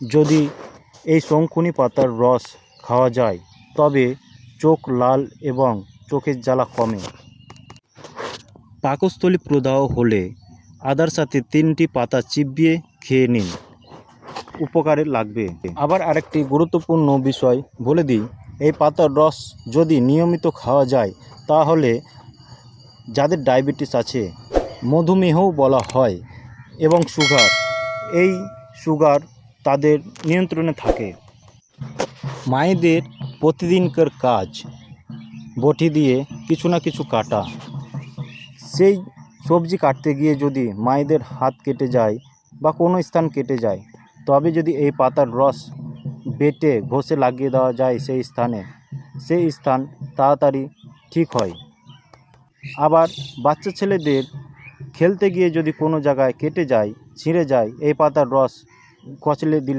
যদি এই শঙ্কুনি পাতার রস খাওয়া যায় তবে চোখ লাল এবং চোখের জ্বালা কমে। পাকস্থলী প্রদাহ হলে আদার সাথে 3টি পাতা চিবিয়ে খেয়ে নিন, উপকারে লাগবে। আবার আরেকটি গুরুত্বপূর্ণ বিষয় বলে দিই, এই পাতার রস যদি নিয়মিত খাওয়া যায় তাহলে যাদের ডায়াবেটিস আছে, মধুমেহও বলা হয়, এবং এই সুগার তাদের নিয়ন্ত্রণে থাকে। মায়েদের প্রতিদিনকার কাজ বটি দিয়ে কিছু না কিছু কাটা, সেই সবজি কাটতে গিয়ে যদি মায়েদের হাত কেটে যায় বা কোনো স্থান কেটে যায়, তবে যদি এই পাতার রস বেটে ঘষে লাগিয়ে দেওয়া যায় সেই স্থান তাড়াতাড়ি ঠিক হয়। আবার বাচ্চা ছেলেদের খেলতে গিয়ে যদি কোনো জায়গায় কেটে যায়, ছিঁড়ে যায়, এই পাতার রস কচলে দিলে